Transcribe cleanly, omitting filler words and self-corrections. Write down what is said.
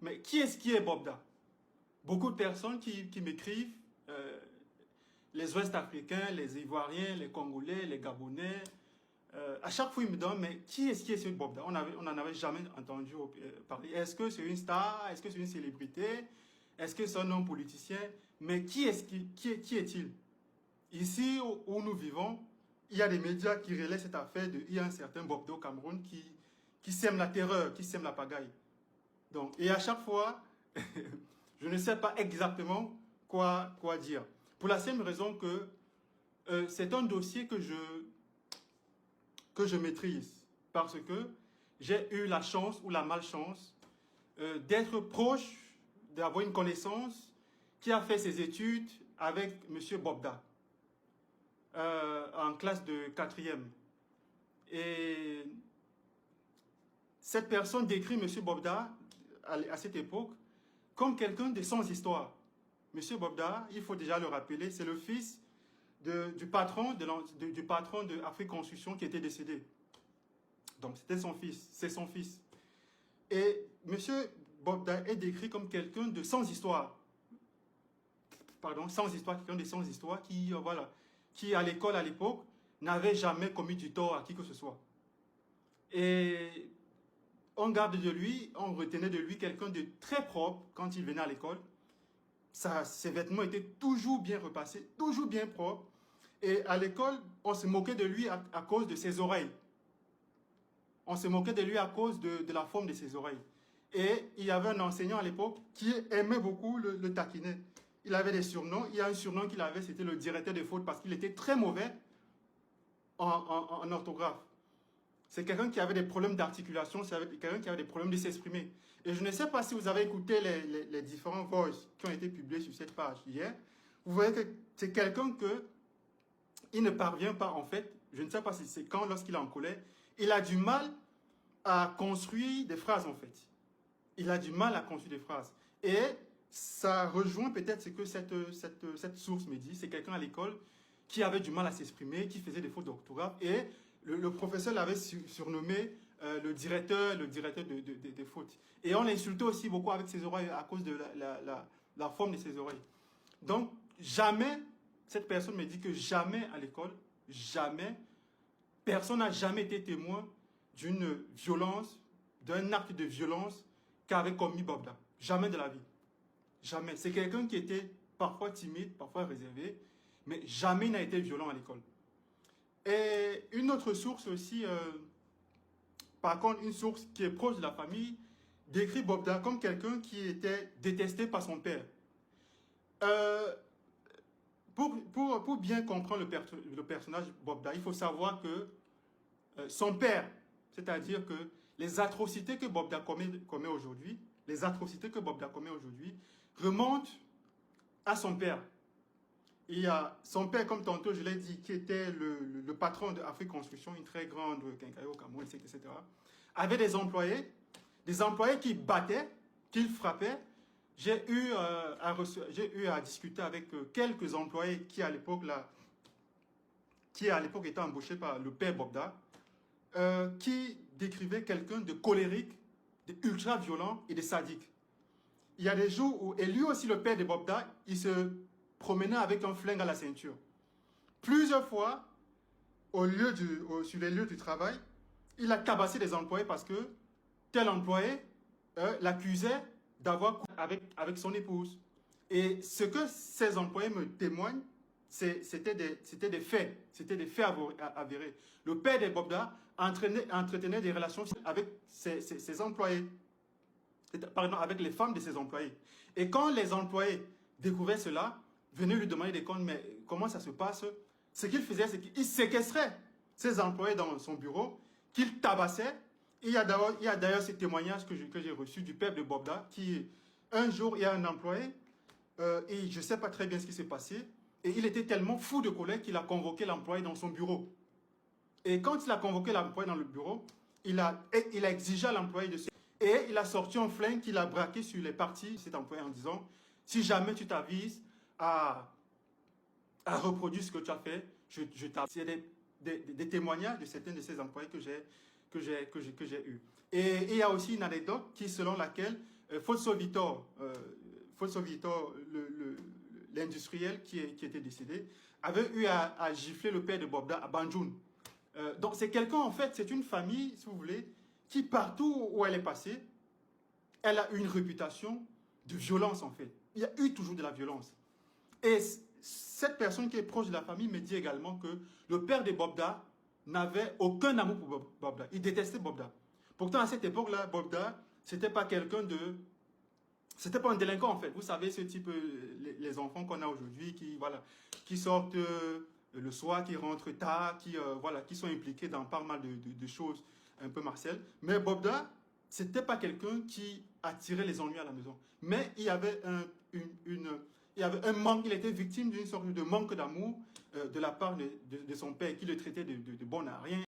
Mais qui est Bobda? Beaucoup de personnes qui m'écrivent, les Ouest-Africains, les Ivoiriens, les Congolais, les Gabonais, à chaque fois ils me demandent, mais qui est ce Bobda? On n'en avait jamais entendu parler. Est-ce que c'est une star? Est-ce que c'est une célébrité? Est-ce que c'est un homme politicien? Mais qui est-il? Ici où nous vivons, il y a des médias qui relaient cette affaire il y a un certain Bobda au Cameroun qui sème la terreur, qui sème la pagaille. Donc, et à chaque fois, je ne sais pas exactement quoi dire. Pour la simple raison que c'est un dossier que je maîtrise. Parce que j'ai eu la chance ou la malchance d'être proche, d'avoir une connaissance qui a fait ses études avec M. Bobda en classe de 4e. Et cette personne décrit M. Bobda à cette époque comme quelqu'un de sans histoire. M. Bobda, il faut déjà le rappeler, c'est le fils du patron de Afrique Construction qui était décédé. Donc c'était son fils, c'est son fils. Et M. Bobda est décrit comme quelqu'un de sans histoire. Pardon, sans histoire, quelqu'un de sans histoire qui à l'école à l'époque n'avait jamais commis du tort à qui que ce soit. Et on garde de lui, on retenait de lui quelqu'un de très propre quand il venait à l'école. Ses vêtements étaient toujours bien repassés, toujours bien propres. Et à l'école, on se moquait de lui à cause de ses oreilles. On se moquait de lui à cause de la forme de ses oreilles. Et il y avait un enseignant à l'époque qui aimait beaucoup le taquiner. Il avait des surnoms. Il y a un surnom qu'il avait, c'était le directeur de faute parce qu'il était très mauvais en orthographe. C'est quelqu'un qui avait des problèmes d'articulation, c'est quelqu'un qui avait des problèmes de s'exprimer. Et je ne sais pas si vous avez écouté les différents voices qui ont été publiés sur cette page hier. Vous voyez que c'est quelqu'un il ne parvient pas, en fait, je ne sais pas si c'est quand, lorsqu'il est en colère, il a du mal à construire des phrases, en fait. Il a du mal à construire des phrases. Et ça rejoint peut-être ce que cette source me dit. C'est quelqu'un à l'école qui avait du mal à s'exprimer, qui faisait des fautes d'orthographe. Et le professeur l'avait surnommé le directeur des fautes. Et on l'insultait aussi beaucoup avec ses oreilles à cause de la forme de ses oreilles. Donc, jamais, cette personne me dit que jamais à l'école, jamais, personne n'a jamais été témoin d'une violence, d'un acte de violence qu'avait commis Bobda. Jamais de la vie. Jamais. C'est quelqu'un qui était parfois timide, parfois réservé, mais jamais n'a été violent à l'école. Et une autre source aussi, par contre, une source qui est proche de la famille, décrit Bobda comme quelqu'un qui était détesté par son père. Pour bien comprendre le personnage Bobda, il faut savoir que son père, c'est-à-dire que les atrocités que Bobda commet aujourd'hui, remontent à son père. Il y a son père, comme tantôt je l'ai dit, qui était le patron de Afrique Construction, une très grande quincaillerie au Cameroun, etc., avait des employés qui battaient, qui frappaient. J'ai eu à discuter avec quelques employés qui à l'époque étaient embauchés par le père Bobda, qui décrivaient quelqu'un de colérique, de ultra violent et de sadique. Il y a des jours où, et lui aussi le père de Bobda, il se promenait avec un flingue à la ceinture. Plusieurs fois, sur les lieux du travail, il a tabassé des employés parce que tel employé l'accusait d'avoir avec son épouse. Et ce que ces employés me témoignent, c'était des faits avérés. Le père de Bobda entretenait des relations avec ses employés, pardon, avec les femmes de ses employés. Et quand les employés découvraient cela, venaient lui demander des comptes, mais comment ça se passe? Ce qu'il faisait, c'est qu'il séquestrait ses employés dans son bureau, qu'il tabassait. Il y a d'ailleurs ce témoignage que j'ai reçu du père de Bobda, qui, un jour, il y a un employé, et je ne sais pas très bien ce qui s'est passé, et il était tellement fou de colère qu'il a convoqué l'employé dans son bureau. Et quand il a convoqué l'employé dans le bureau, il a exigé à l'employé de se... Et il a sorti un flingue qu'il a braqué sur les parties de cet employé en disant « Si jamais tu t'avises à reproduire ce que tu as fait, je t'avise. » C'est des témoignages de certains de ces employés que j'ai eus. Et il y a aussi une anecdote qui, selon laquelle Fotso Vitor, l'industriel qui était décédé, avait eu à gifler le père de Bobda à Banjul. Donc c'est quelqu'un, en fait, c'est une famille, si vous voulez, qui partout où elle est passée, elle a une réputation de violence, en fait. Il y a eu toujours de la violence. Et cette personne qui est proche de la famille me dit également que le père de Bobda n'avait aucun amour pour Bobda. Il détestait Bobda. Pourtant, à cette époque-là, Bobda, c'était pas quelqu'un de... C'était pas un délinquant, en fait. Vous savez, ce type, les enfants qu'on a aujourd'hui, qui, voilà, qui sortent le soir, qui rentrent tard, voilà, qui sont impliqués dans pas mal de choses un peu martiales. Mais Bobda, c'était pas quelqu'un qui attirait les ennuis à la maison. Mais il y avait il y avait un manque, il était victime d'une sorte de manque d'amour de la part de son père, qui le traitait de bon à rien.